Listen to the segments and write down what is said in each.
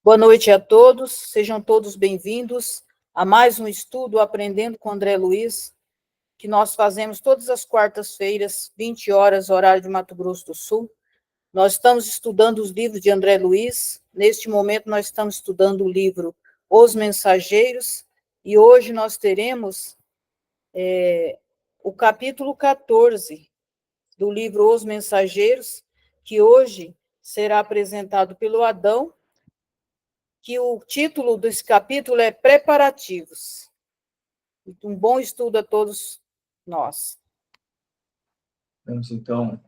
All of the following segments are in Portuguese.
Boa noite a todos, sejam todos bem-vindos a mais um estudo Aprendendo com André Luiz, que nós fazemos todas as quartas-feiras, 20 horas, horário de Mato Grosso do Sul. Nós estamos estudando os livros de André Luiz. Neste momento, nós estamos estudando o livro Os Mensageiros, e hoje nós teremos o capítulo 14 do livro Os Mensageiros, que hoje será apresentado pelo Adão, que o título desse capítulo é Preparativos. Um bom estudo a todos nós. Vamos, então,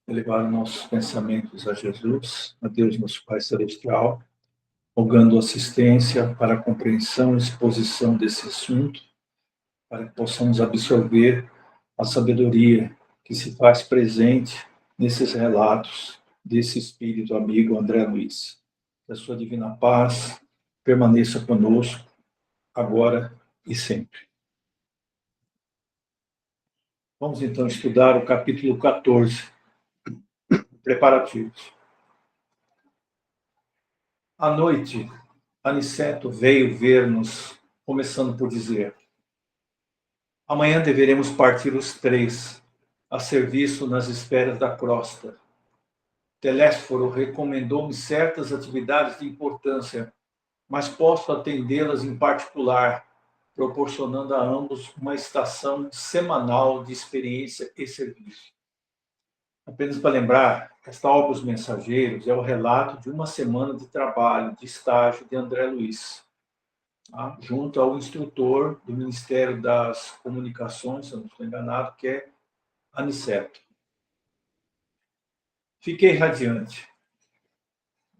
elevar nossos pensamentos a Jesus, a Deus, nosso Pai Celestial, rogando assistência para a compreensão e exposição desse assunto, para que possamos absorver a sabedoria que se faz presente nesses relatos desse espírito amigo André Luiz. Que a sua divina paz permaneça conosco, agora e sempre. Vamos, então, estudar o capítulo 14, Preparativos. À noite, Aniceto veio ver-nos, começando por dizer: amanhã deveremos partir os três, a serviço nas esferas da crosta. Telésforo recomendou-me certas atividades de importância, mas posso atendê-las em particular, proporcionando a ambos uma estação semanal de experiência e serviço. Apenas para lembrar, esta obra Os Mensageiros é o relato de uma semana de trabalho, de estágio de André Luiz, junto ao instrutor do Ministério das Comunicações, se eu não estou enganado, que é Aniceto. Fiquei radiante.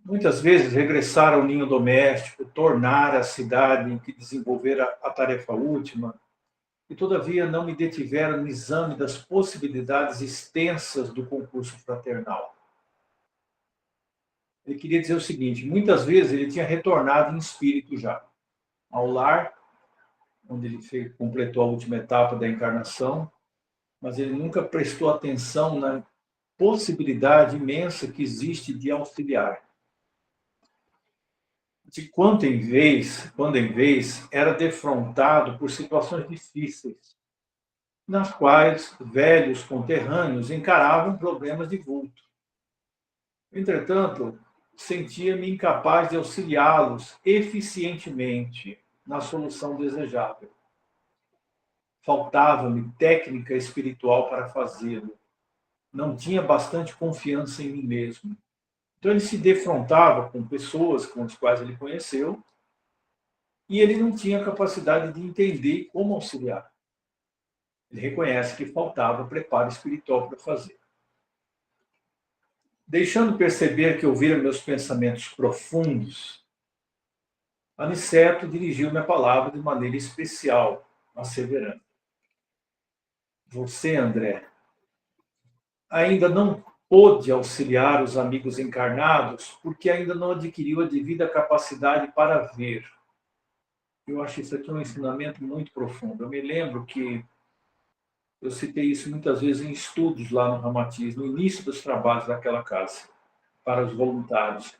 Muitas vezes regressar ao ninho doméstico, tornar a cidade em que desenvolver a tarefa última, e todavia não me detiveram no exame das possibilidades extensas do concurso fraternal. Ele queria dizer o seguinte: muitas vezes ele tinha retornado em espírito já ao lar, onde ele completou a última etapa da encarnação, mas ele nunca prestou atenção na possibilidade imensa que existe de auxiliar. De quando em vez, era defrontado por situações difíceis, nas quais velhos conterrâneos encaravam problemas de vulto. Entretanto, sentia-me incapaz de auxiliá-los eficientemente na solução desejável. Faltava-me técnica espiritual para fazê-lo. Não tinha bastante confiança em mim mesmo. Então ele se defrontava com pessoas com as quais ele conheceu e ele não tinha capacidade de entender como auxiliar. Ele reconhece que faltava preparo espiritual para fazer. Deixando perceber que ouvira meus pensamentos profundos, Aniceto dirigiu-me a palavra de maneira especial, asseverando: você, André, ainda não pôde auxiliar os amigos encarnados porque ainda não adquiriu a devida capacidade para ver. Eu acho isso aqui um ensinamento muito profundo. Eu me lembro que eu citei isso muitas vezes em estudos lá no Ramatiz, no início dos trabalhos daquela casa, para os voluntários.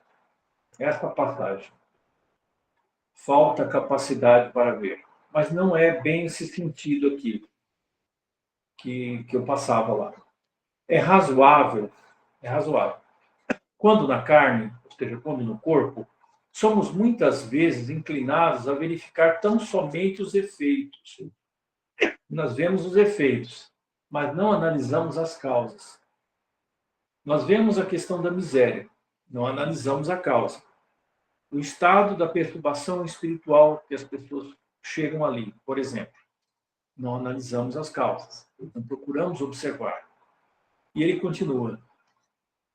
Esta passagem. Falta capacidade para ver. Mas não é bem esse sentido aqui que eu passava lá. É razoável. Quando na carne, ou seja, quando no corpo, somos muitas vezes inclinados a verificar tão somente os efeitos. Nós vemos os efeitos, mas não analisamos as causas. Nós vemos a questão da miséria, não analisamos a causa. O estado da perturbação espiritual que as pessoas chegam ali, por exemplo. Não analisamos as causas, não procuramos observar. E ele continua: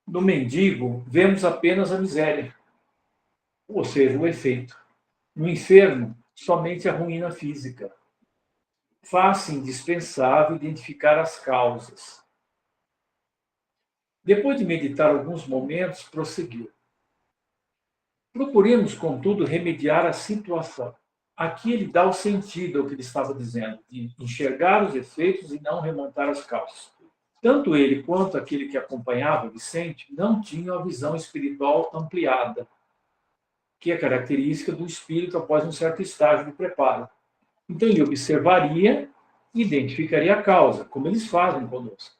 no mendigo, vemos apenas a miséria, ou seja, o efeito. No enfermo, somente a ruína física. Faz-se indispensável identificar as causas. Depois de meditar alguns momentos, prosseguiu: procuremos, contudo, remediar a situação. Aqui ele dá o sentido ao que ele estava dizendo, de enxergar os efeitos e não remontar as causas. Tanto ele quanto aquele que acompanhava Vicente não tinham a visão espiritual ampliada. que é característica do espírito após um certo estágio de preparo. Então, ele observaria e identificaria a causa, como eles fazem conosco.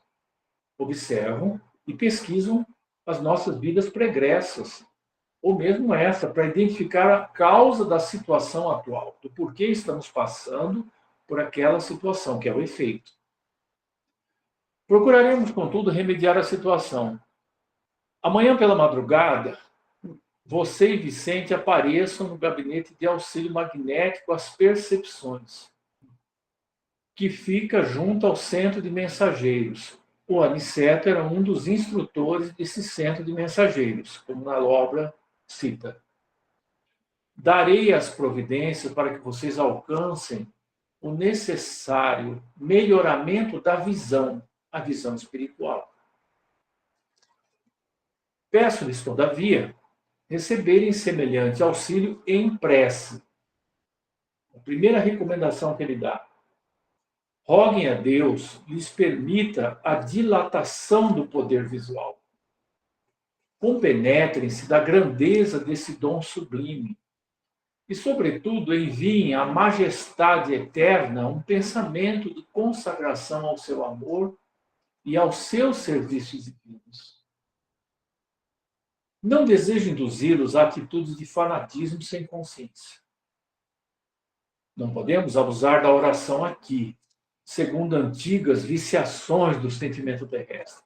Observam e pesquisam as nossas vidas pregressas, ou mesmo essa, para identificar a causa da situação atual, do porquê estamos passando por aquela situação, que é o efeito. Procuraremos, contudo, remediar a situação. Amanhã pela madrugada, você e Vicente apareçam no gabinete de auxílio magnético às percepções, que fica junto ao centro de mensageiros. O Aniceto era um dos instrutores desse centro de mensageiros, como na obra cita. Darei as providências para que vocês alcancem o necessário melhoramento da visão, a visão espiritual. Peço-lhes, todavia, receberem semelhante auxílio em prece. A primeira recomendação que ele dá. Roguem a Deus, lhes permita a dilatação do poder visual. Compenetrem-se da grandeza desse dom sublime. E, sobretudo, enviem à majestade eterna um pensamento de consagração ao seu amor e aos seus serviços divinos. Não desejo induzi-los a atitudes de fanatismo sem consciência. Não podemos abusar da oração aqui, segundo antigas viciações do sentimento terrestre.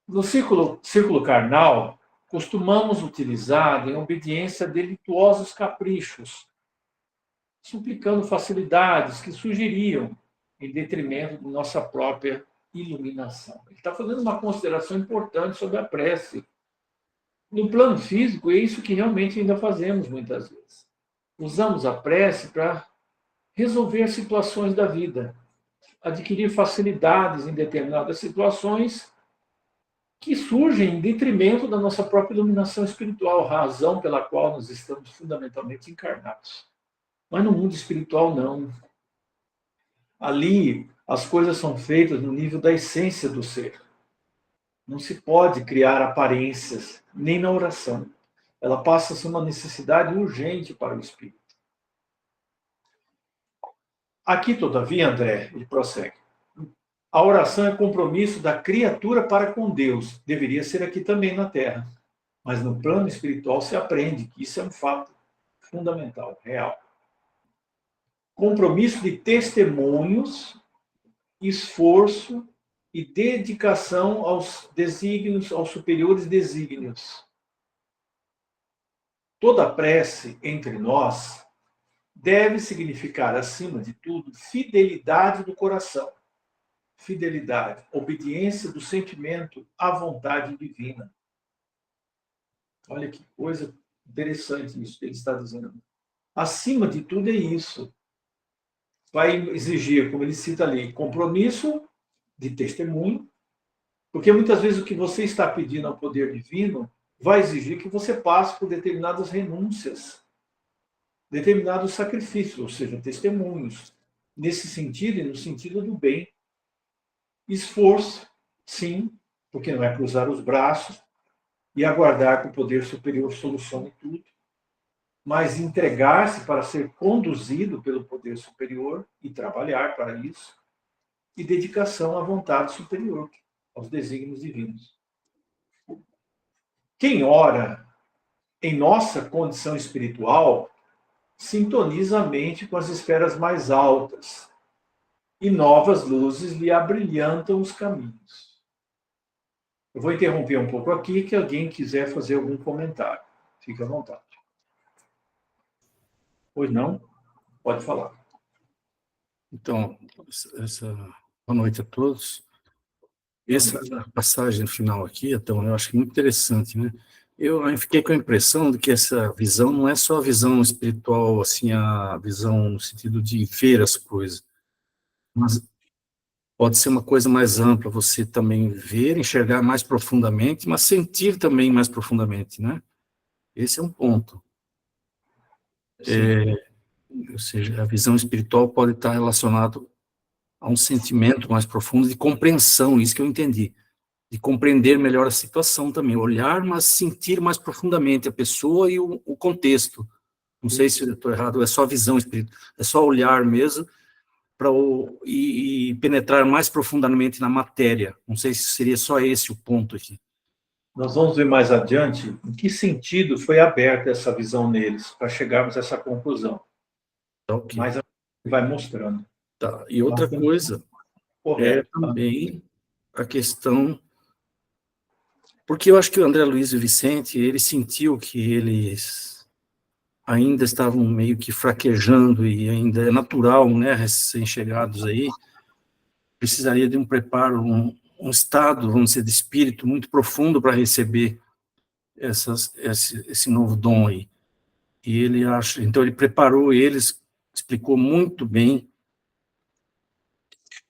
No círculo carnal, costumamos utilizar em obediência a delituosos caprichos, suplicando facilidades que surgiriam em detrimento de nossa própria iluminação. Ele está fazendo uma consideração importante sobre a prece. No plano físico, é isso que realmente ainda fazemos muitas vezes. Usamos a prece para resolver situações da vida, adquirir facilidades em determinadas situações que surgem em detrimento da nossa própria iluminação espiritual, razão pela qual nós estamos fundamentalmente encarnados. Mas no mundo espiritual, não. Ali, as coisas são feitas no nível da essência do ser. Não se pode criar aparências, nem na oração. Ela passa a ser uma necessidade urgente para o espírito. Aqui, todavia, André, ele prossegue. A oração é compromisso da criatura para com Deus. Deveria ser aqui também na Terra. Mas no plano espiritual se aprende que isso é um fato fundamental, real. Compromisso de testemunhos, esforço e dedicação aos desígnios, aos superiores desígnios. Toda prece entre nós deve significar, acima de tudo, fidelidade do coração. Fidelidade, obediência do sentimento à vontade divina. Olha que coisa interessante isso que ele está dizendo. Acima de tudo é isso. Vai exigir, como ele cita ali, compromisso de testemunho, porque muitas vezes o que você está pedindo ao poder divino vai exigir que você passe por determinadas renúncias, determinados sacrifícios, ou seja, testemunhos, nesse sentido e no sentido do bem. Esforço, sim, porque não é cruzar os braços e aguardar que o poder superior solucione tudo, mas entregar-se para ser conduzido pelo poder superior e trabalhar para isso, e dedicação à vontade superior, aos desígnios divinos. Quem ora em nossa condição espiritual sintoniza a mente com as esferas mais altas, e novas luzes lhe abrilhantam os caminhos. Eu vou interromper um pouco aqui, que alguém quiser fazer algum comentário. Fique à vontade. Pois não? Pode falar. Então, boa noite a todos. Essa passagem final aqui, então, eu acho muito interessante, né? Eu fiquei com a impressão de que essa visão não é só a visão espiritual, assim, a visão no sentido de ver as coisas, mas pode ser uma coisa mais ampla, você também ver, enxergar mais profundamente, mas sentir também mais profundamente, né? Esse é um ponto. Ou seja, a visão espiritual pode estar relacionada a um sentimento mais profundo de compreensão, isso que eu entendi. de compreender melhor a situação também, olhar, mas sentir mais profundamente a pessoa e o contexto. Não sei se eu estou errado, é só visão espiritual, é só olhar mesmo, e penetrar mais profundamente na matéria. Não sei se seria só esse o ponto aqui. Nós vamos ver mais adiante em que sentido foi aberta essa visão neles, para chegarmos a essa conclusão. Tá, ok. Mas a gente vai mostrando. Tá. E outra coisa é também a questão... Porque eu acho que o André Luiz e o Vicente, ele sentiu que eles ainda estavam meio que fraquejando, e ainda é natural, né, recém-chegados aí, precisaria de um preparo, um estado, vamos dizer, de espírito muito profundo para receber esse novo dom aí. E ele acha, então ele preparou eles, explicou muito bem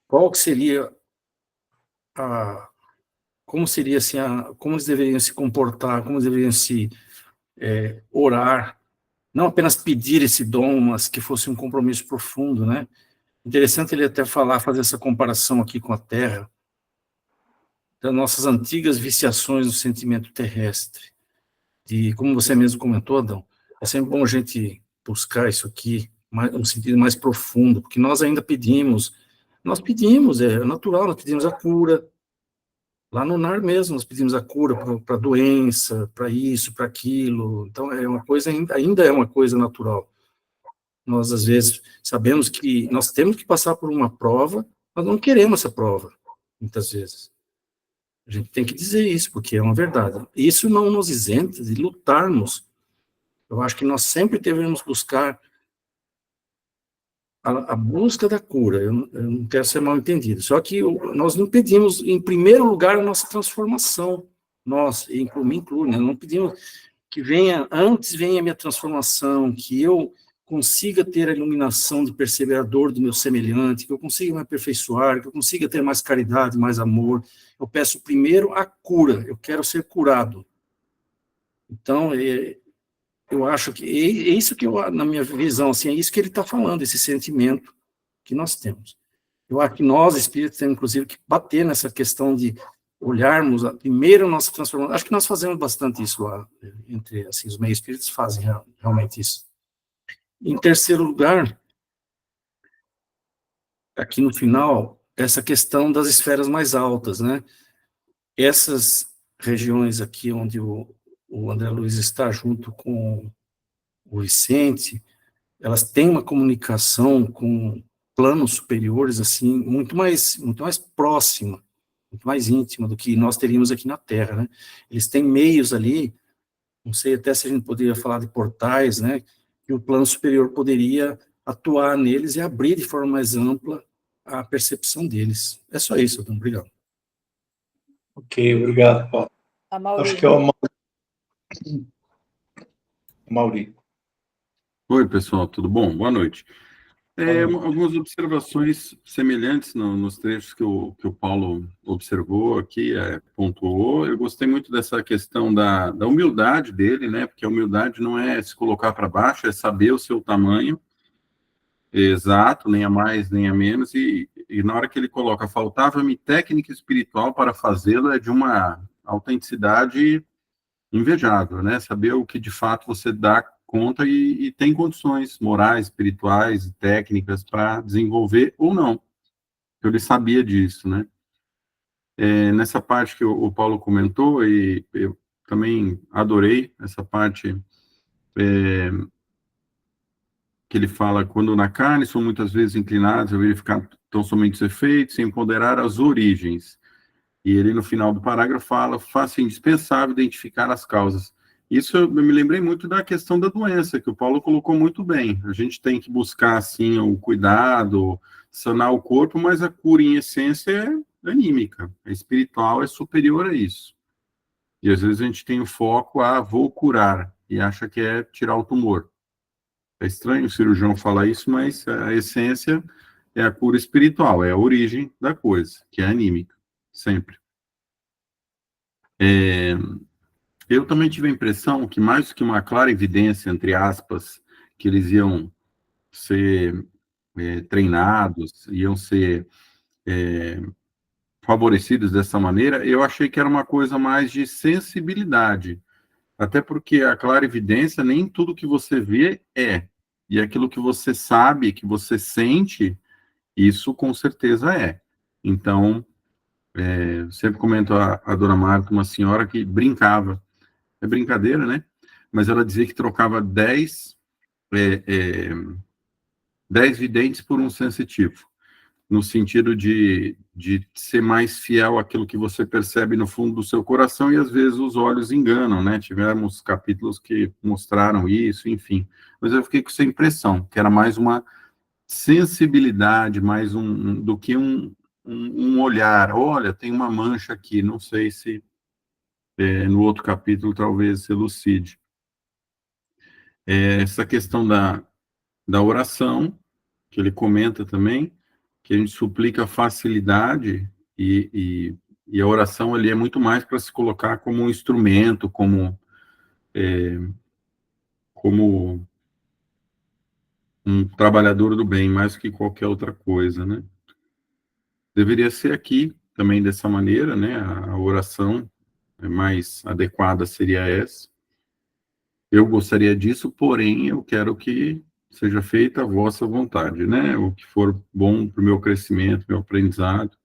qual que seria como seria assim, como eles deveriam se comportar, como eles deveriam se orar, não apenas pedir esse dom, mas que fosse um compromisso profundo, né? Interessante ele até fazer essa comparação aqui com a Terra, das nossas antigas viciações no sentimento terrestre. E como você mesmo comentou, Adão, é sempre bom a gente buscar isso aqui, um sentido mais profundo, porque nós ainda pedimos, é natural, nós pedimos a cura, lá no lar mesmo, nós pedimos a cura para doença, para isso, para aquilo, então é uma coisa, ainda é uma coisa natural. Nós, às vezes, sabemos que nós temos que passar por uma prova, mas não queremos essa prova, muitas vezes. A gente tem que dizer isso, porque é uma verdade. Isso não nos isenta de lutarmos. Eu acho que nós sempre devemos buscar a busca da cura. Eu não quero ser mal entendido. Só que nós não pedimos, em primeiro lugar, a nossa transformação. Nós, me incluo, né? Não pedimos que antes venha a minha transformação, que eu consiga ter a iluminação de perceber a dor do meu semelhante, que eu consiga me aperfeiçoar, que eu consiga ter mais caridade, mais amor. Eu peço primeiro a cura, eu quero ser curado. Então, eu acho que é isso que na minha visão, assim, é isso que ele está falando, esse sentimento que nós temos. Eu acho que nós, espíritos, temos, inclusive, que bater nessa questão de olharmos primeiro a nossa transformação. Acho que nós fazemos bastante isso lá, entre assim, os meios espíritos fazem realmente isso. Em terceiro lugar, aqui no final, essa questão das esferas mais altas, né? Essas regiões aqui onde o André Luiz está junto com o Vicente, elas têm uma comunicação com planos superiores, assim, muito mais próxima, muito mais íntima do que nós teríamos aqui na Terra, né? Eles têm meios ali, não sei até se a gente poderia falar de portais, né? Que o plano superior poderia atuar neles e abrir de forma mais ampla a percepção deles. É só isso, Adão. Obrigado. Ok, obrigado, Paulo. Acho que é o Mauri. Oi, pessoal, tudo bom? Boa noite. Algumas observações semelhantes nos trechos que o Paulo observou aqui, pontuou. Eu gostei muito dessa questão da humildade dele, né? Porque a humildade não é se colocar para baixo, é saber o seu tamanho exato, nem a mais, nem a menos. E na hora que ele coloca, faltava-me técnica espiritual para fazê-lo, é de uma autenticidade invejável, né? Saber o que de fato você dá conta e tem condições morais, espirituais e técnicas para desenvolver ou não. Ele sabia disso, né? Nessa parte que o Paulo comentou, e eu também adorei essa parte que ele fala, quando na carne são muitas vezes inclinados a verificar tão somente os efeitos, sem ponderar as origens. E ele, no final do parágrafo, fala, faz-se indispensável identificar as causas. Isso eu me lembrei muito da questão da doença, que o Paulo colocou muito bem. A gente tem que buscar, assim, o cuidado, sanar o corpo, mas a cura, em essência, é anímica. A espiritual é superior a isso. E, às vezes, a gente tem o foco vou curar, e acha que é tirar o tumor. É estranho o cirurgião falar isso, mas a essência é a cura espiritual, é a origem da coisa, que é anímica, sempre. Eu também tive a impressão que, mais do que uma clara evidência, entre aspas, que eles iam ser treinados, iam ser favorecidos dessa maneira, eu achei que era uma coisa mais de sensibilidade. Até porque a clarividência, nem tudo que você vê é. E aquilo que você sabe, que você sente, isso com certeza é. Então, eu sempre comento a dona Marta, uma senhora que brincava. É brincadeira, né? Mas ela dizia que trocava 10 videntes por um sensitivo, no sentido de ser mais fiel àquilo que você percebe no fundo do seu coração, e às vezes os olhos enganam, né? Tivemos capítulos que mostraram isso, enfim. Mas eu fiquei com essa impressão, que era mais uma sensibilidade, mais do que um olhar. Olha, tem uma mancha aqui, não sei se no outro capítulo talvez se elucide. Essa questão da oração, que ele comenta também, que a gente suplica facilidade, e a oração ali é muito mais para se colocar como um instrumento, como um trabalhador do bem, mais que qualquer outra coisa, né? Deveria ser aqui também dessa maneira, né? A oração mais adequada seria essa. Eu gostaria disso, porém, eu quero que seja feita a vossa vontade, né? O que for bom para o meu crescimento, meu aprendizado.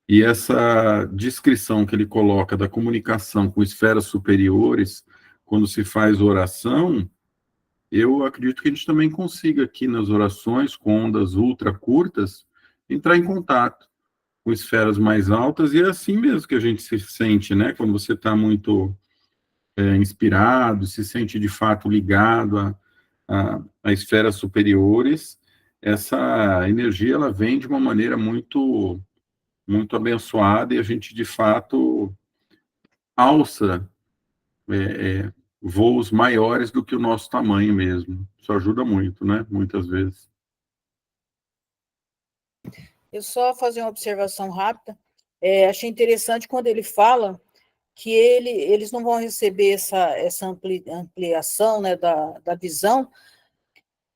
E essa descrição que ele coloca da comunicação com esferas superiores, quando se faz oração, eu acredito que a gente também consiga aqui nas orações, com ondas ultra curtas, entrar em contato com esferas mais altas, e é assim mesmo que a gente se sente, né? Quando você está muito inspirado, se sente de fato ligado a esferas superiores, essa energia ela vem de uma maneira muito abençoada, e a gente de fato alça voos maiores do que o nosso tamanho mesmo. Isso ajuda muito, né? Muitas vezes. Eu só fazer uma observação rápida. Achei interessante quando ele fala que eles não vão receber essa ampliação, né, da visão,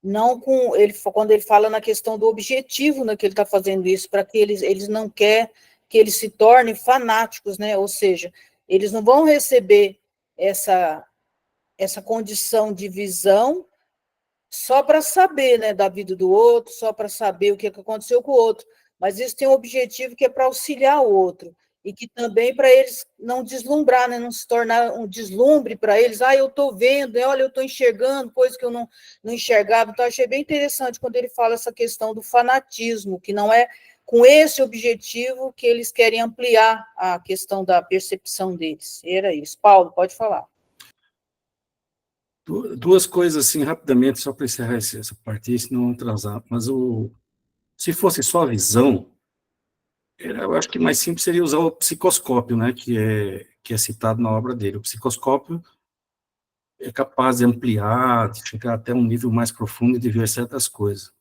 não quando ele fala na questão do objetivo, né, que ele está fazendo isso, para que eles não querem que eles se tornem fanáticos, né, ou seja, eles não vão receber essa condição de visão só para saber, né, da vida do outro, só para saber o que aconteceu com o outro, mas isso tem um objetivo que é para auxiliar o outro, e que também para eles não deslumbrar, né, não se tornar um deslumbre para eles, eu estou vendo, olha, eu estou enxergando coisa que eu não enxergava. Então, achei bem interessante quando ele fala essa questão do fanatismo, que não é com esse objetivo que eles querem ampliar a questão da percepção deles. Era isso. Paulo, pode falar. Duas coisas assim, rapidamente, só para encerrar essa parte, senão não atrasar. Mas se fosse só a visão, eu acho que mais simples seria usar o psicoscópio, né, que é citado na obra dele. O psicoscópio é capaz de ampliar, de chegar até um nível mais profundo e de ver certas coisas.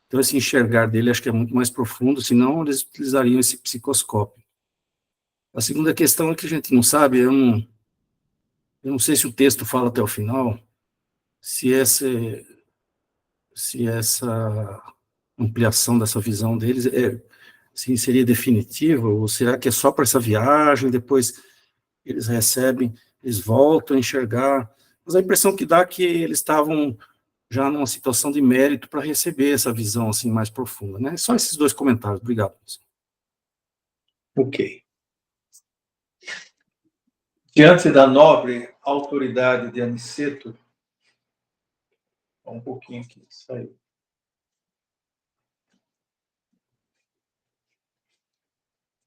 Então, esse enxergar dele acho que é muito mais profundo, senão eles utilizariam esse psicoscópio. A segunda questão é que a gente não sabe, eu não sei se o texto fala até o final, se essa ampliação dessa visão deles se seria definitiva, ou será que é só para essa viagem, depois eles recebem, eles voltam a enxergar. Mas a impressão que dá é que eles estavam já numa situação de mérito para receber essa visão assim mais profunda, né? Só esses dois comentários. Obrigado. Ok. Diante da nobre autoridade de Aniceto, um pouquinho aqui, saiu.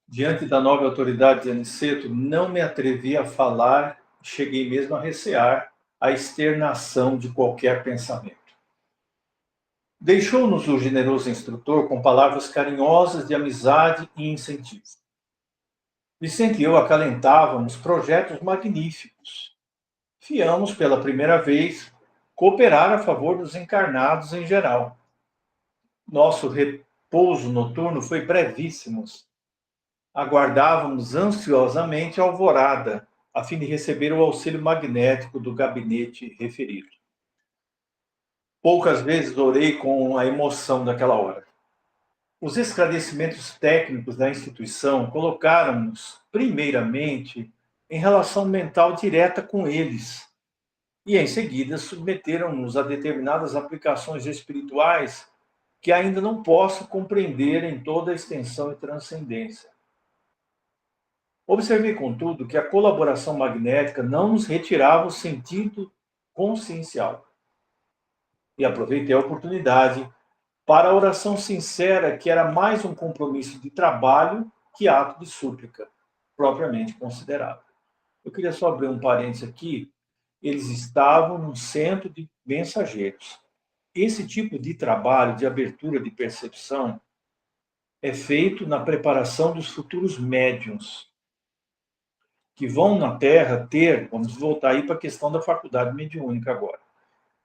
Diante da nobre autoridade de Aniceto, não me atrevi a falar, cheguei mesmo a recear a externação de qualquer pensamento. Deixou-nos o generoso instrutor com palavras carinhosas de amizade e incentivo. Vicente e eu acalentávamos projetos magníficos. Fiamos, pela primeira vez, cooperar a favor dos encarnados em geral. Nosso repouso noturno foi brevíssimo. Aguardávamos ansiosamente a alvorada, a fim de receber o auxílio magnético do gabinete referido. Poucas vezes orei com a emoção daquela hora. Os esclarecimentos técnicos da instituição colocaram-nos, primeiramente, em relação mental direta com eles, e, em seguida, submeteram-nos a determinadas aplicações espirituais que ainda não posso compreender em toda a extensão e transcendência. Observei, contudo, que a colaboração magnética não nos retirava o sentido consciencial. E aproveitei a oportunidade para a oração sincera, que era mais um compromisso de trabalho que ato de súplica, propriamente considerado. Eu queria só abrir um parênteses aqui. Eles estavam num centro de mensageiros. Esse tipo de trabalho de abertura de percepção é feito na preparação dos futuros médiuns, que vão na Terra ter, vamos voltar aí para a questão da faculdade mediúnica agora,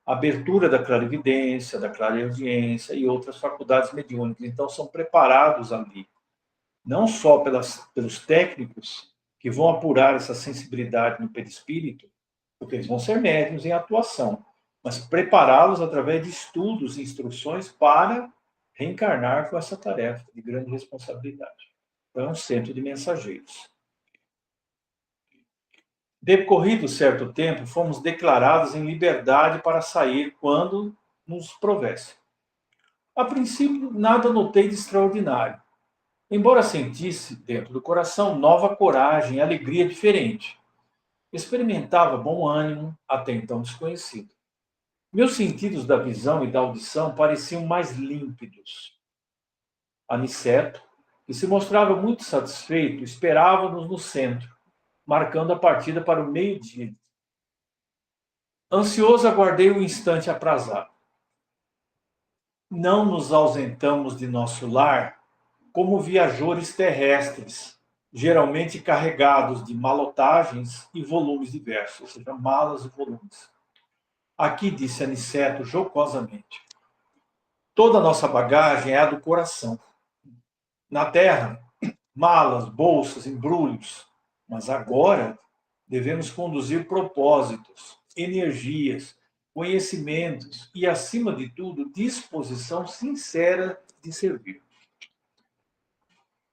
abertura da clarividência, da clareaudiência e outras faculdades mediúnicas. Então, são preparados ali, não só pelos técnicos que vão apurar essa sensibilidade no perispírito, porque eles vão ser médiuns em atuação, mas prepará-los através de estudos e instruções para reencarnar com essa tarefa de grande responsabilidade. Então, é um centro de mensageiros. Decorrido certo tempo, fomos declarados em liberdade para sair quando nos provesse. A princípio, nada notei de extraordinário, embora sentisse, dentro do coração, nova coragem e alegria diferente. Experimentava bom ânimo, até então desconhecido. Meus sentidos da visão e da audição pareciam mais límpidos. Aniceto, que se mostrava muito satisfeito, esperava-nos no centro, marcando a partida para o meio-dia. Ansioso, aguardei o instante aprazado. Não nos ausentamos de nosso lar como viajores terrestres, geralmente carregados de malotagens e volumes diversos, ou seja, malas e volumes. Aqui, disse Aniceto jocosamente, toda a nossa bagagem é a do coração. Na Terra, malas, bolsas, embrulhos, mas agora devemos conduzir propósitos, energias, conhecimentos e, acima de tudo, disposição sincera de servir.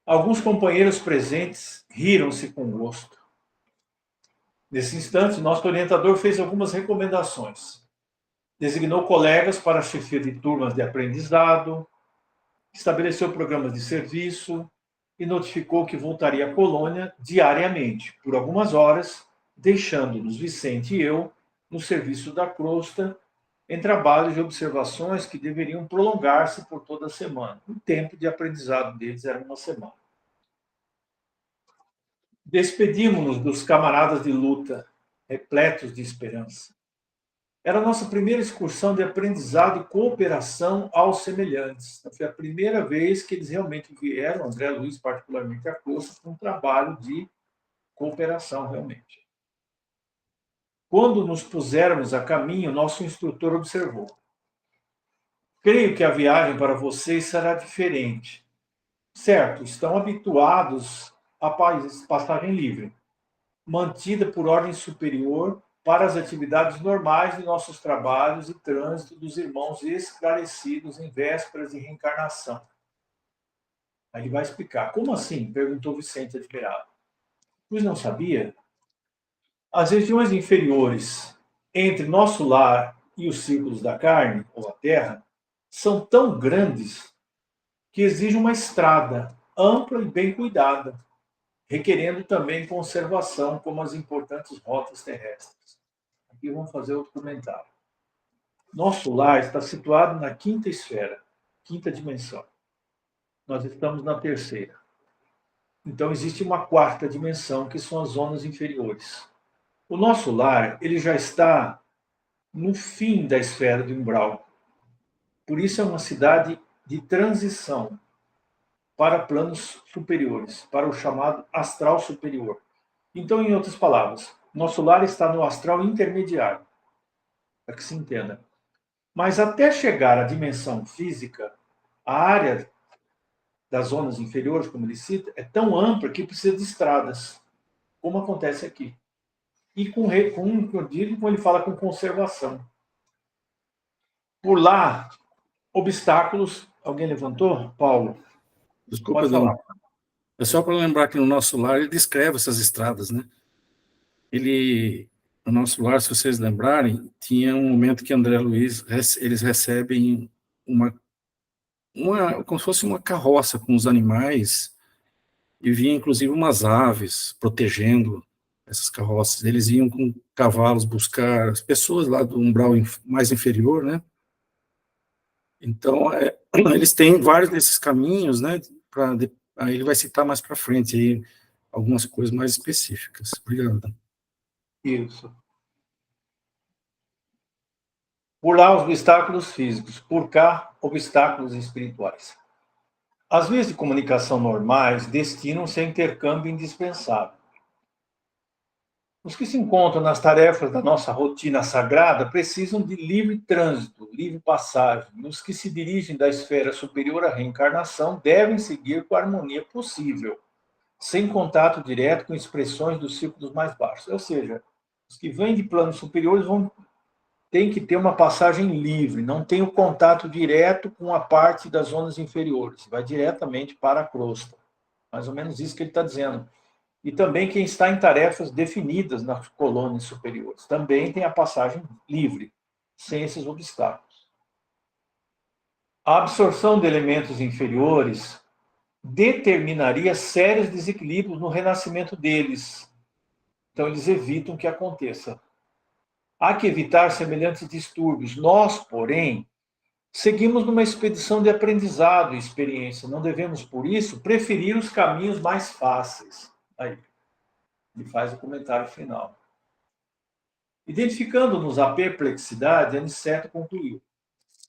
Alguns companheiros presentes riram-se com gosto. Nesse instante, nosso orientador fez algumas recomendações. Designou colegas para a chefia de turmas de aprendizado, estabeleceu programas de serviço e notificou que voltaria à colônia diariamente, por algumas horas, deixando-nos Vicente e eu no serviço da crosta, em trabalhos de observações que deveriam prolongar-se por toda a semana. O tempo de aprendizado deles era uma semana. Despedimos-nos dos camaradas de luta, repletos de esperança. Era a nossa primeira excursão de aprendizado e cooperação aos semelhantes. Foi a primeira vez que eles realmente vieram, André Luiz, particularmente a Crosta, com um trabalho de cooperação, realmente. Quando nos pusermos a caminho, nosso instrutor observou. Creio que a viagem para vocês será diferente. Certo, estão habituados à passagem livre, mantida por ordem superior para as atividades normais de nossos trabalhos e trânsito dos irmãos esclarecidos em vésperas de reencarnação. Aí ele vai explicar. Como assim? Perguntou Vicente admirado. Pois não sabia? As regiões inferiores entre nosso lar e os círculos da carne, ou a terra, são tão grandes que exigem uma estrada ampla e bem cuidada, requerendo também conservação, como as importantes rotas terrestres. Aqui vamos fazer outro comentário. Nosso lar está situado na quinta esfera, quinta dimensão. Nós estamos na terceira. Então, existe uma quarta dimensão, que são as zonas inferiores. O nosso lar, ele já está no fim da esfera do umbral. Por isso é uma cidade de transição para planos superiores, para o chamado astral superior. Então, em outras palavras, nosso lar está no astral intermediário, para que se entenda. Mas até chegar à dimensão física, a área das zonas inferiores, como ele cita, é tão ampla que precisa de estradas, como acontece aqui. E como ele fala, com conservação. Por lá, obstáculos... Alguém levantou? Paulo. Desculpa, Pode falar. é só para lembrar que no nosso lar ele descreve essas estradas, né? No nosso lar, se vocês lembrarem, tinha um momento que André Luiz, eles recebem como se fosse uma carroça com os animais, e vinha inclusive umas aves protegendo essas carroças. Eles iam com cavalos buscar as pessoas lá do umbral mais inferior, né? Então, eles têm vários desses caminhos, né? Aí ele vai citar mais para frente aí algumas coisas mais específicas. Obrigado. Isso. Por lá, os obstáculos físicos. Por cá, obstáculos espirituais. As vias de comunicação normais destinam-se a intercâmbio indispensável. Os que se encontram nas tarefas da nossa rotina sagrada precisam de livre trânsito, livre passagem. Os que se dirigem da esfera superior à reencarnação devem seguir com a harmonia possível, sem contato direto com expressões dos círculos mais baixos. Ou seja, os que vêm de planos superiores têm que ter uma passagem livre, não tem o contato direto com a parte das zonas inferiores, vai diretamente para a crosta. Mais ou menos isso que ele está dizendo. E também quem está em tarefas definidas nas colônias superiores. Também tem a passagem livre, sem esses obstáculos. A absorção de elementos inferiores determinaria sérios desequilíbrios no renascimento deles. Então, eles evitam que aconteça. Há que evitar semelhantes distúrbios. Nós, porém, seguimos numa expedição de aprendizado e experiência. Não devemos, por isso, preferir os caminhos mais fáceis. Aí, ele faz o comentário final. Identificando-nos a perplexidade, Aniceto concluiu.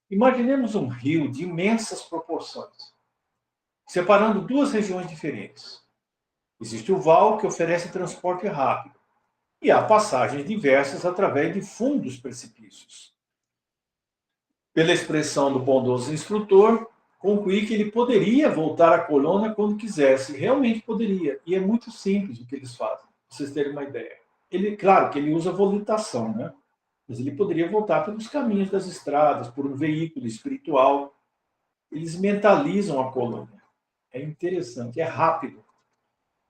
Imaginemos um rio de imensas proporções, separando duas regiões diferentes. Existe o val, que oferece transporte rápido, e há passagens diversas através de fundos precipícios. Pela expressão do bondoso instrutor, concluí que ele poderia voltar à colônia quando quisesse. Realmente poderia. E é muito simples o que eles fazem, para vocês terem uma ideia. Claro que ele usa volitação, né? Mas ele poderia voltar pelos caminhos das estradas, por um veículo espiritual. Eles mentalizam a colônia. É interessante, é rápido.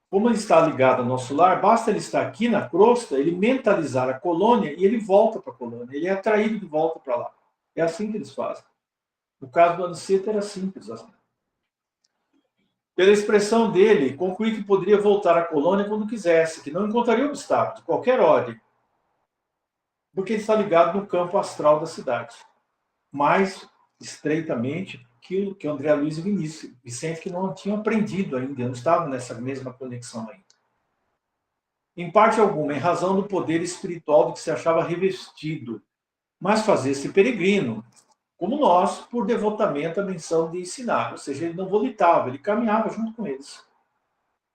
Como ele está ligado ao nosso lar, basta ele estar aqui na crosta, ele mentalizar a colônia e ele volta para a colônia. Ele é atraído de volta para lá. É assim que eles fazem. No caso do Aniceto era simples assim. Pela expressão dele, concluí que poderia voltar à colônia quando quisesse, que não encontraria obstáculo de qualquer ordem, porque ele está ligado no campo astral da cidade. Mais estreitamente aquilo que André Luiz e Vicente, que não tinham aprendido ainda, não estavam nessa mesma conexão ainda. Em parte alguma, em razão do poder espiritual do que se achava revestido, mas fazia-se peregrino, como nós, por devotamento à menção de ensinar. Ou seja, ele não volitava, ele caminhava junto com eles.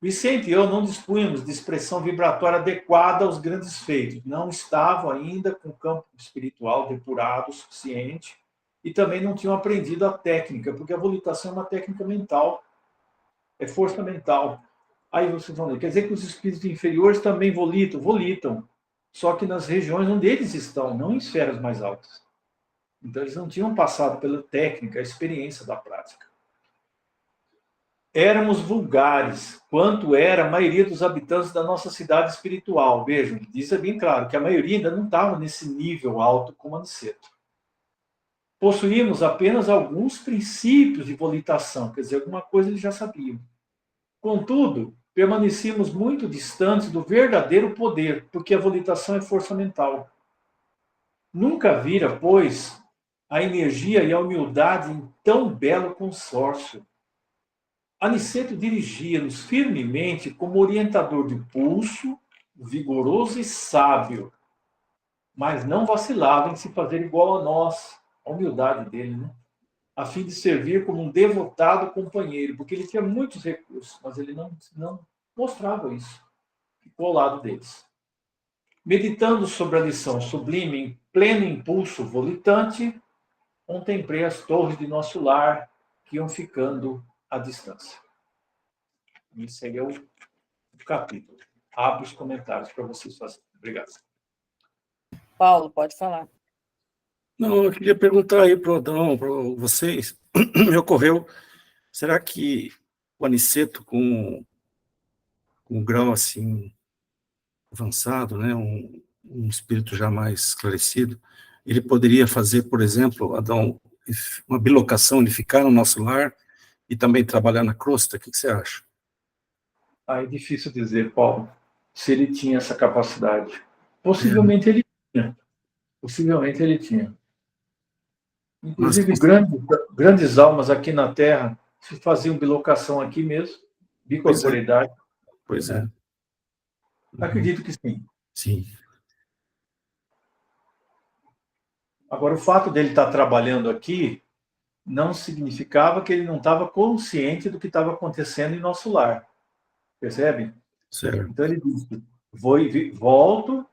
Vicente e eu não dispunhamos de expressão vibratória adequada aos grandes feitos. Não estavam ainda com o campo espiritual depurado o suficiente e também não tinham aprendido a técnica, porque a volitação é uma técnica mental, é força mental. Aí vocês vão ler, quer dizer que os espíritos inferiores também volitam, só que nas regiões onde eles estão, não em esferas mais altas. Então, eles não tinham passado pela técnica, a experiência da prática. Éramos vulgares, quanto era a maioria dos habitantes da nossa cidade espiritual. Vejam, diz bem claro que a maioria ainda não estava nesse nível alto como Aniceto. Possuímos apenas alguns princípios de volitação, quer dizer, alguma coisa eles já sabiam. Contudo, permanecíamos muito distantes do verdadeiro poder, porque a volitação é força mental. Nunca vira, pois, a energia e a humildade em tão belo consórcio. Aniceto dirigia-nos firmemente como orientador de pulso, vigoroso e sábio, mas não vacilava em se fazer igual a nós, a humildade dele, né? A fim de servir como um devotado companheiro, porque ele tinha muitos recursos, mas ele não mostrava isso. Ficou ao lado deles. Meditando sobre a lição sublime em pleno impulso volitante, contemplei as torres de nosso lar que iam ficando à distância. Esse aí é o capítulo. Abro os comentários para vocês fazerem. Obrigado. Paulo, pode falar. Não, eu queria perguntar aí para vocês, me ocorreu, será que o aniceto com um grau, assim, avançado, né, um espírito já mais esclarecido, ele poderia fazer, por exemplo, Adão, uma bilocação, ele ficar no nosso lar e também trabalhar na crosta. O que você acha? É difícil dizer, Paulo, se ele tinha essa capacidade. Possivelmente ele tinha. Possivelmente ele tinha. Mas, Inclusive, grandes almas aqui na Terra se faziam bilocação aqui mesmo, bicorporeidade. pois é. Acredito que sim. Sim. Agora, o fato dele estar trabalhando aqui não significava que ele não estava consciente do que estava acontecendo em nosso lar. Percebe? Certo. Então ele disse: vou e volto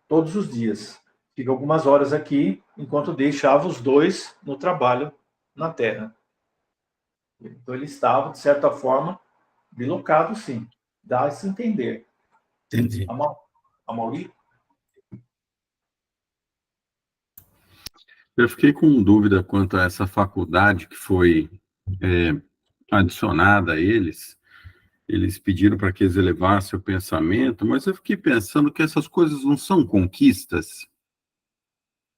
todos os dias. Fica algumas horas aqui, enquanto deixava os dois no trabalho na Terra. Então ele estava, de certa forma, bilocado, sim. Dá a se entender. Entendi. A Mauri? Eu fiquei com dúvida quanto a essa faculdade que foi adicionada a eles. Eles pediram para que eles elevassem o pensamento, mas eu fiquei pensando que essas coisas não são conquistas.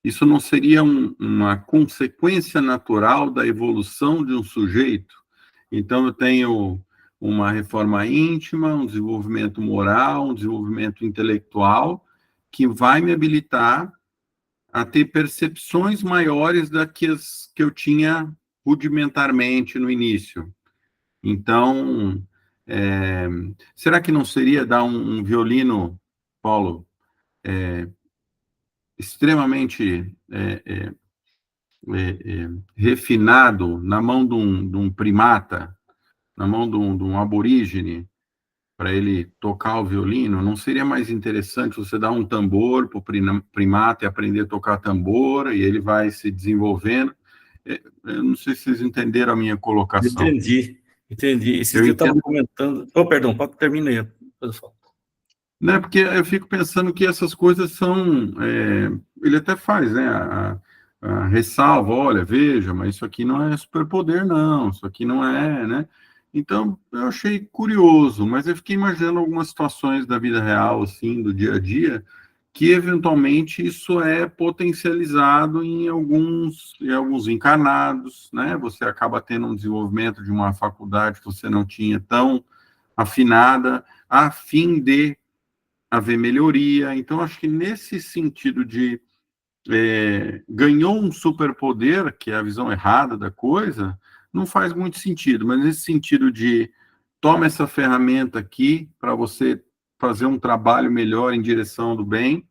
Isso não seria uma consequência natural da evolução de um sujeito? Então, eu tenho uma reforma íntima, um desenvolvimento moral, um desenvolvimento intelectual, que vai me habilitar a ter percepções maiores das que eu tinha rudimentarmente no início. Então, será que não seria dar um violino, Paulo, extremamente refinado na mão de um primata, na mão de um aborígene, para ele tocar o violino? Não seria mais interessante você dar um tambor para o primata e aprender a tocar tambor, e ele vai se desenvolvendo? Eu não sei se vocês entenderam a minha colocação. Entendi. Esses dias eu estava comentando... Oh, perdão, pode terminar aí. Não, porque eu fico pensando que essas coisas são... ele até faz, né, a ressalva, olha, veja, mas isso aqui não é superpoder, não, isso aqui não é, né? Então, eu achei curioso, mas eu fiquei imaginando algumas situações da vida real, assim, do dia a dia, que eventualmente isso é potencializado em alguns encarnados, né? Você acaba tendo um desenvolvimento de uma faculdade que você não tinha tão afinada, a fim de haver melhoria. Então, acho que nesse sentido de ganhou um superpoder, que é a visão errada da coisa, não faz muito sentido, mas nesse sentido de toma essa ferramenta aqui para você fazer um trabalho melhor em direção do bem,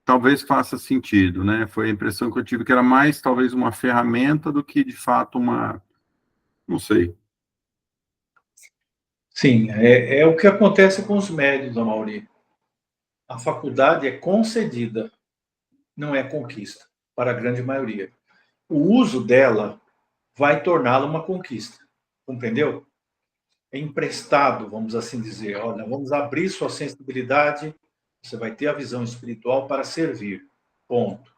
talvez faça sentido, né? Foi a impressão que eu tive, que era mais talvez uma ferramenta do que de fato não sei. Sim, é o que acontece com os médios, Amauri. A faculdade é concedida, não é conquista, para a grande maioria. O uso dela vai torná-la uma conquista, compreendeu? É emprestado, vamos assim dizer. Olha, vamos abrir sua sensibilidade, você vai ter a visão espiritual para servir, ponto.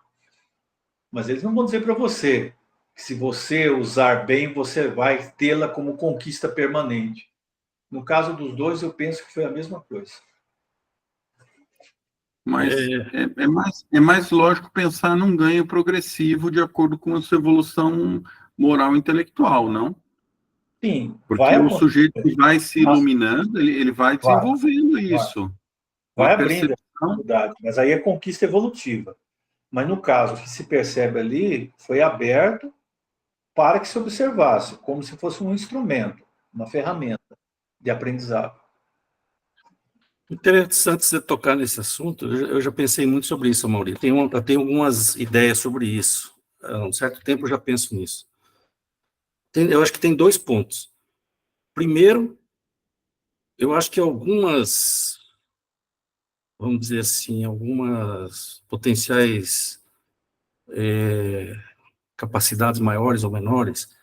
Mas eles não vão dizer para você que se você usar bem, você vai tê-la como conquista permanente. No caso dos dois, eu penso que foi a mesma coisa. Mas é mais lógico pensar num ganho progressivo de acordo com a sua evolução moral e intelectual, não? Sim, Porque o sujeito que vai se iluminando, ele vai desenvolvendo isso. Vai abrindo a faculdade, mas aí é conquista evolutiva. Mas no caso que se percebe ali, foi aberto para que se observasse, como se fosse um instrumento, uma ferramenta de aprendizado. Interessante você tocar nesse assunto. Eu já pensei muito sobre isso, Maurício. Eu tenho algumas ideias sobre isso. Há um certo tempo eu já penso nisso. Eu acho que tem 2 pontos. Primeiro, eu acho que algumas, vamos dizer assim, algumas potenciais capacidades maiores ou menores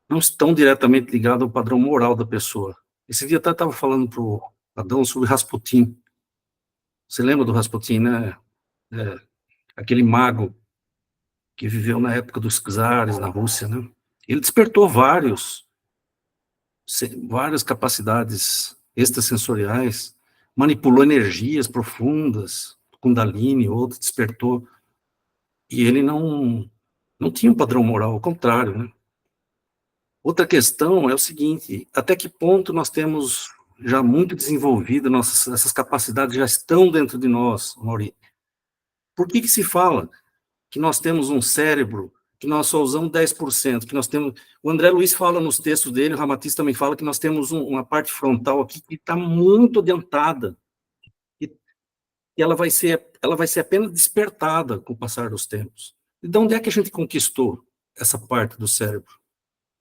não estão diretamente ligadas ao padrão moral da pessoa. Esse dia eu estava falando para o Adão sobre Rasputin. Você lembra do Rasputin, né? Aquele mago que viveu na época dos czares na Rússia, né? Ele despertou vários várias capacidades extrasensoriais, manipulou energias profundas, Kundalini, outro despertou, e ele não tinha um padrão moral, ao contrário, né? Outra questão é o seguinte, até que ponto nós temos já muito desenvolvido, essas capacidades já estão dentro de nós, Maurício? Por que se fala que nós temos um cérebro, que nós só usamos 10%, que nós temos... O André Luiz fala nos textos dele, o Ramatiz também fala que nós temos uma parte frontal aqui que está muito adiantada, e ela vai ser apenas despertada com o passar dos tempos. E de onde é que a gente conquistou essa parte do cérebro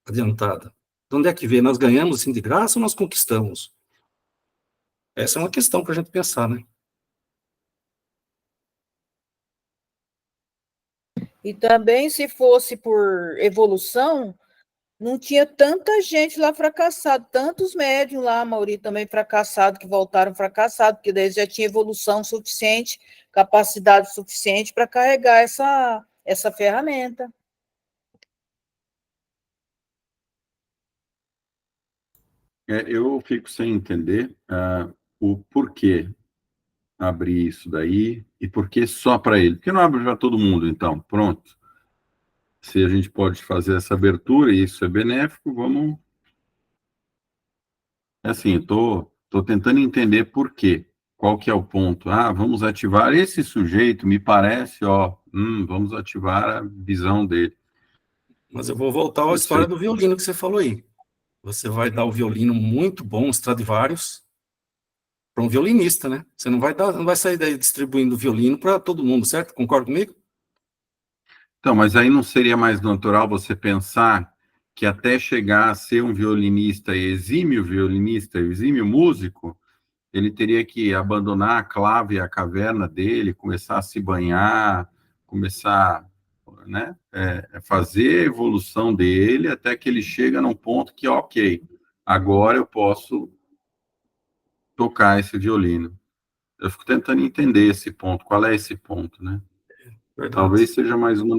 adiantada? De onde é que veio? Nós ganhamos assim de graça ou nós conquistamos? Essa é uma questão para a gente pensar, né? E também, se fosse por evolução, não tinha tanta gente lá fracassado, tantos médiums lá, Mauri, também fracassado, que voltaram fracassados, porque daí já tinha evolução suficiente, capacidade suficiente para carregar essa ferramenta. Eu fico sem entender o porquê abrir isso daí e por que só para ele. Por que não abre para todo mundo, então? Pronto. Se a gente pode fazer essa abertura e isso é benéfico, vamos... Assim, tô tentando entender por quê. Qual que é o ponto? Ah, vamos ativar esse sujeito, me parece, vamos ativar a visão dele. Mas eu vou voltar à história do violino que você falou aí. Você vai dar o violino muito bom, Stradivarius, para um violinista, né? Você não vai sair daí distribuindo violino para todo mundo, certo? Concorda comigo? Então, mas aí não seria mais natural você pensar que até chegar a ser um violinista, exímio músico, ele teria que abandonar a clave, a caverna dele, começar a se banhar, começar, né, fazer a evolução dele até que ele chega num ponto que, ok, agora eu posso tocar esse violino. Eu fico tentando entender esse ponto, qual é esse ponto, né? Verdade. Talvez seja mais uma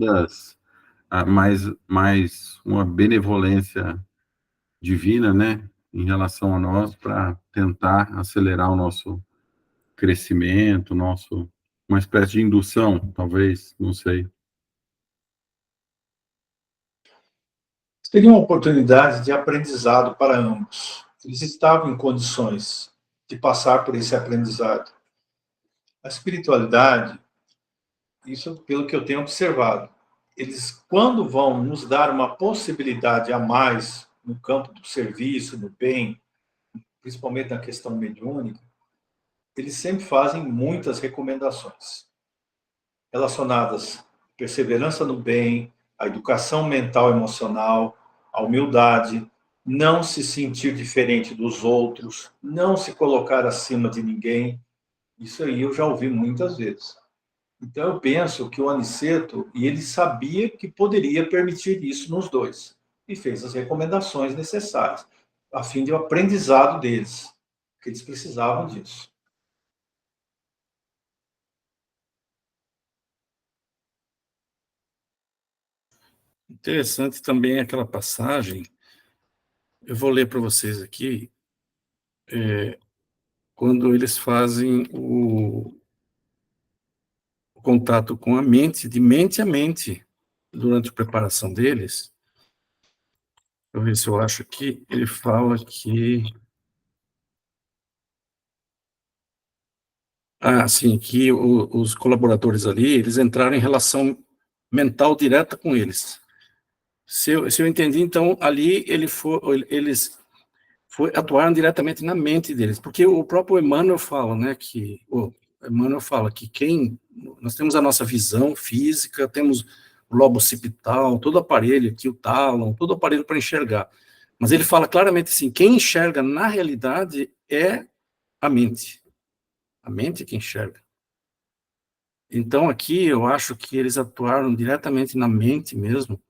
mais uma benevolência divina, né, em relação a nós, para tentar acelerar o nosso crescimento, uma espécie de indução, talvez, não sei. Seria uma oportunidade de aprendizado para ambos. Eles estavam em condições de passar por esse aprendizado. A espiritualidade, isso pelo que eu tenho observado, eles, quando vão nos dar uma possibilidade a mais no campo do serviço, do bem, principalmente na questão mediúnica, eles sempre fazem muitas recomendações relacionadas à perseverança no bem, à educação mental e emocional, à humildade, não se sentir diferente dos outros, não se colocar acima de ninguém. Isso aí eu já ouvi muitas vezes. Então eu penso que o Aniceto, e ele sabia que poderia permitir isso nos dois, e fez as recomendações necessárias, a fim de o aprendizado deles, que eles precisavam disso. Interessante também aquela passagem, eu vou ler para vocês aqui, quando eles fazem o contato com a mente, de mente a mente, durante a preparação deles. Deixa eu ver se eu acho aqui, ele fala que... sim, que os colaboradores ali, eles entraram em relação mental direta com eles. Se eu entendi, então, ali eles atuaram diretamente na mente deles, porque o próprio Emmanuel fala, né, nós temos a nossa visão física, temos o lobo occipital, todo o aparelho aqui, o tálamo, todo o aparelho para enxergar, mas ele fala claramente assim, quem enxerga na realidade é a mente que enxerga. Então, aqui, eu acho que eles atuaram diretamente na mente mesmo,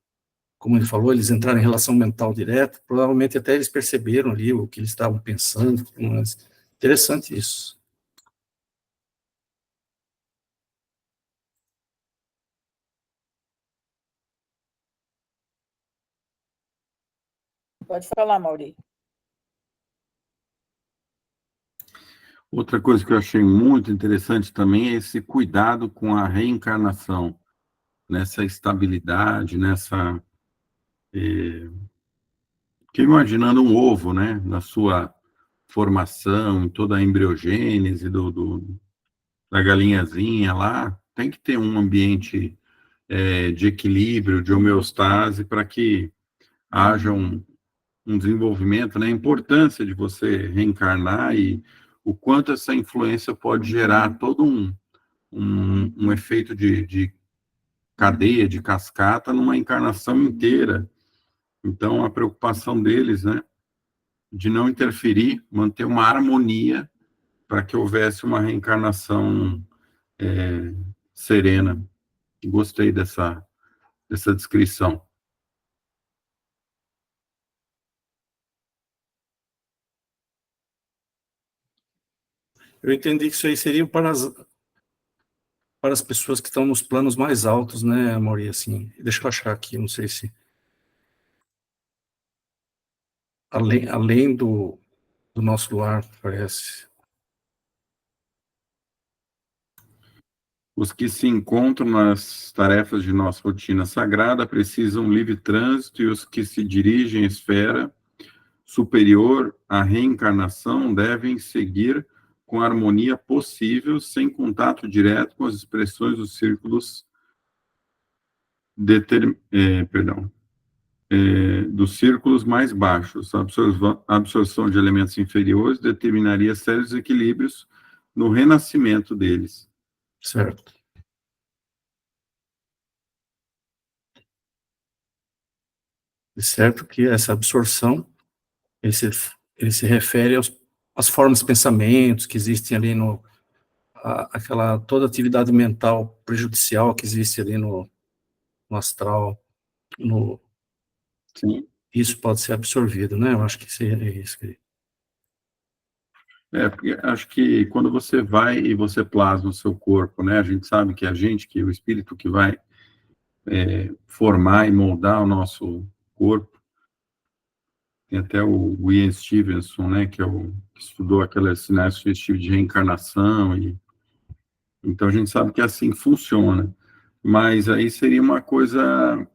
como ele falou, eles entraram em relação mental direta, provavelmente até eles perceberam ali o que eles estavam pensando, mas interessante isso. Pode falar, Mauri. Outra coisa que eu achei muito interessante também é esse cuidado com a reencarnação, nessa estabilidade, nessa... Fiquei imaginando um ovo, né, na sua formação, em toda a embriogênese da galinhazinha lá, tem que ter um ambiente de equilíbrio, de homeostase, para que haja um desenvolvimento, né, a importância de você reencarnar e o quanto essa influência pode gerar todo um efeito de cadeia, de cascata, numa encarnação inteira. Então, a preocupação deles, né, de não interferir, manter uma harmonia para que houvesse uma reencarnação serena. Gostei dessa descrição. Eu entendi que isso aí seria para as pessoas que estão nos planos mais altos, né, Amaury, assim. Deixa eu achar aqui, não sei se... Além do nosso lar, parece. Os que se encontram nas tarefas de nossa rotina sagrada precisam livre trânsito, e os que se dirigem à esfera superior à reencarnação devem seguir com a harmonia possível, sem contato direto com as expressões dos círculos dos círculos mais baixos. A absorção de elementos inferiores determinaria sérios equilíbrios no renascimento deles. Certo. É certo que essa absorção, ele se refere às formas de pensamentos que existem ali toda atividade mental prejudicial que existe ali no astral, Sim. Isso pode ser absorvido, né? Eu acho que seria isso. Porque acho que quando você vai e você plasma o seu corpo, né? A gente sabe que que o espírito que vai formar e moldar o nosso corpo, tem até o Ian Stevenson, né? Que estudou aqueles sinais sugestivos de reencarnação, então a gente sabe que assim funciona. Mas aí seria uma coisa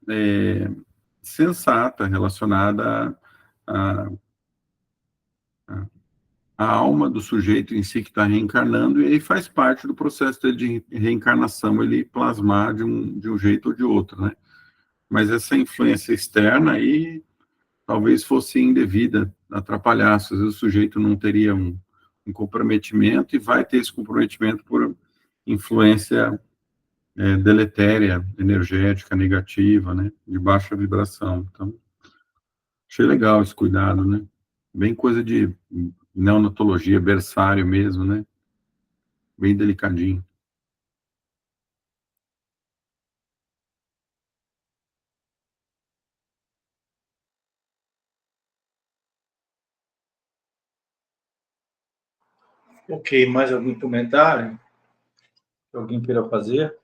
sensata, relacionada à alma do sujeito em si que está reencarnando, e aí faz parte do processo de reencarnação ele plasmar de um jeito ou de outro, né? Mas essa influência externa aí talvez fosse indevida, atrapalhasse. Às vezes o sujeito não teria um comprometimento, e vai ter esse comprometimento por influência deletéria, energética, negativa, né? De baixa vibração. Então, achei legal esse cuidado, né? Bem coisa de neonatologia, berçário mesmo, né? Bem delicadinho. Ok, mais algum comentário que alguém queira fazer?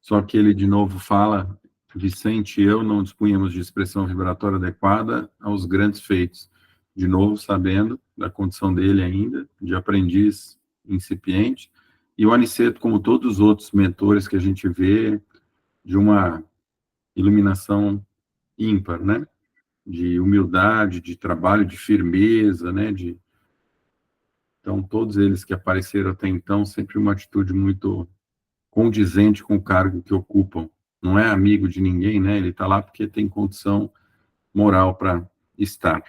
Só que ele, de novo, fala: Vicente e eu não dispunhamos de expressão vibratória adequada aos grandes feitos. De novo, sabendo da condição dele ainda, de aprendiz incipiente, e o Aniceto, como todos os outros mentores que a gente vê, de uma iluminação ímpar, né? De humildade, de trabalho, de firmeza, né? Então, todos eles que apareceram até então, sempre uma atitude muito condizente com o cargo que ocupam. Não é amigo de ninguém, né? Ele está lá porque tem condição moral para estar.